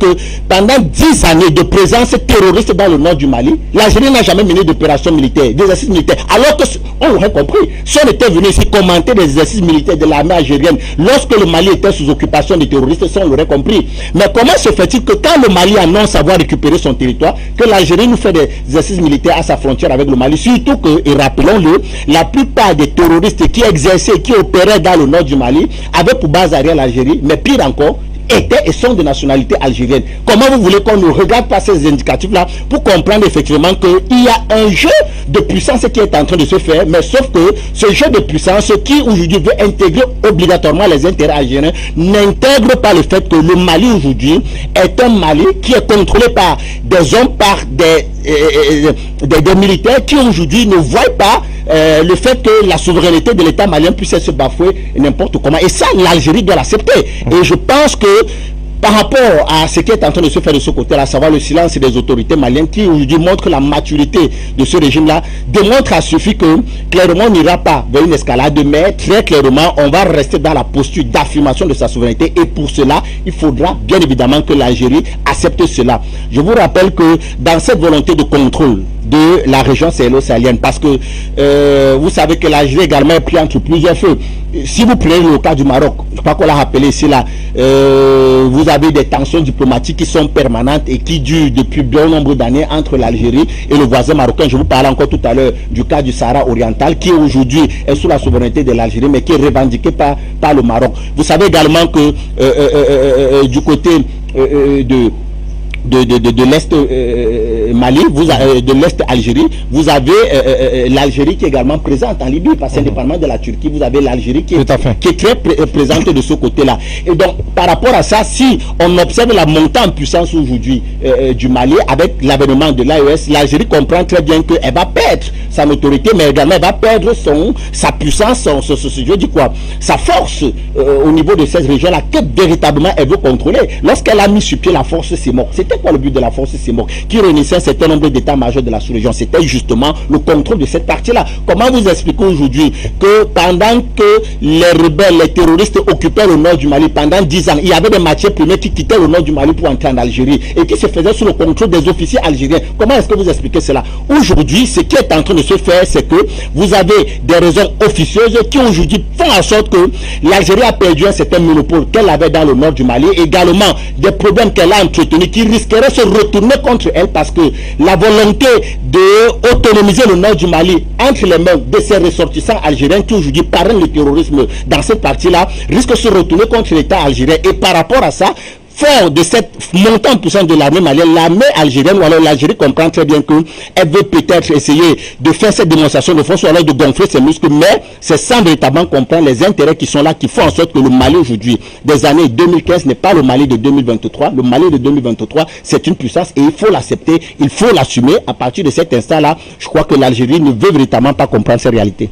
que pendant 10 années de présence terroriste dans le nord du Mali, l'Algérie n'a jamais mené d'opération militaire, d'exercices militaires, alors que, on l'aurait compris, si on était venu ici commenter des exercices militaires de l'armée algérienne lorsque le Mali était sous occupation des terroristes, ça on l'aurait compris. Mais comment se fait-il que quand le Mali annonce avoir récupéré son territoire, que l'Algérie nous fait des exercices militaires à sa frontière avec le Mali, surtout que, et rappelons-le, la plupart des terroristes qui exerçaient, qui opéraient dans le nord du Mali avaient pour base arrière l'Algérie, mais pire encore, étaient et sont de nationalité algérienne. Comment vous voulez qu'on ne regarde pas ces indicatifs-là pour comprendre effectivement qu'il y a un jeu de puissance qui est en train de se faire, mais sauf que ce jeu de puissance qui aujourd'hui veut intégrer obligatoirement les intérêts algériens n'intègre pas le fait que le Mali aujourd'hui est un Mali qui est contrôlé par des hommes, par des militaires qui aujourd'hui ne voient pas le fait que la souveraineté de l'État malien puisse se bafouer n'importe comment. Et ça, l'Algérie doit l'accepter. Et je pense que par rapport à ce qui est en train de se faire de ce côté-là, à savoir le silence des autorités maliennes qui aujourd'hui montrent la maturité de ce régime-là, démontre à suffit que clairement on n'ira pas vers une escalade, mais très clairement on va rester dans la posture d'affirmation de sa souveraineté, et pour cela il faudra bien évidemment que l'Algérie accepte cela. Je vous rappelle que dans cette volonté de contrôle de la région sahélo-sahélienne, parce que vous savez que l'Algérie également est pris entre plusieurs feux. Si vous prenez le cas du Maroc, je crois qu'on l'a rappelé ici là, vous avez des tensions diplomatiques qui sont permanentes et qui durent depuis bon nombre d'années entre l'Algérie et le voisin marocain. Je vous parlais encore tout à l'heure du cas du Sahara oriental qui aujourd'hui est sous la souveraineté de l'Algérie mais qui est revendiqué par le Maroc. Vous savez également que du côté de l'Est Mali, de l'Est Algérie, vous avez l'Algérie qui est également présente en Libye, parce qu'indépendamment de la Turquie, vous avez l'Algérie qui est très présente de ce côté-là. Et donc, par rapport à ça, si on observe la montée en puissance aujourd'hui du Mali, avec l'avènement de l'AES, l'Algérie comprend très bien qu'elle va perdre sa notoriété, mais également elle va perdre sa puissance, je dis quoi, sa force au niveau de cette région-là, que véritablement elle veut contrôler. Lorsqu'elle a mis sur pied la force CEMOC, c'était quoi le but de la force CEMOC qui réunissait un certain nombre d'états-majors de la sous-région? C'était justement le contrôle de cette partie-là. Comment vous expliquez aujourd'hui que pendant que les rebelles, les terroristes occupaient le nord du Mali pendant 10 ans, il y avait des matières premières qui quittaient le nord du Mali pour entrer en Algérie et qui se faisaient sous le contrôle des officiers algériens? Comment est-ce que vous expliquez cela? Aujourd'hui, ce qui est en train de se faire, c'est que vous avez des raisons officieuses qui aujourd'hui font en sorte que l'Algérie a perdu un certain monopole qu'elle avait dans le nord du Mali, également des problèmes qu'elle a entretenus qui risqueraient de se retourner contre elle, parce que la volonté de autonomiser le nord du Mali entre les mains de ces ressortissants algériens qui aujourd'hui parrainent le terrorisme dans cette partie-là risque de se retourner contre l'État algérien. Et par rapport à ça, fort de cette montée en puissance de l'armée malienne, l'armée algérienne, ou alors l'Algérie comprend très bien qu'elle veut peut-être essayer de faire cette démonstration de force, ou alors de gonfler ses muscles, mais c'est sans véritablement comprendre les intérêts qui sont là, qui font en sorte que le Mali aujourd'hui, des années 2015, n'est pas le Mali de 2023. Le Mali de 2023, c'est une puissance et il faut l'accepter, il faut l'assumer. À partir de cet instant-là, je crois que l'Algérie ne veut véritablement pas comprendre ces réalités.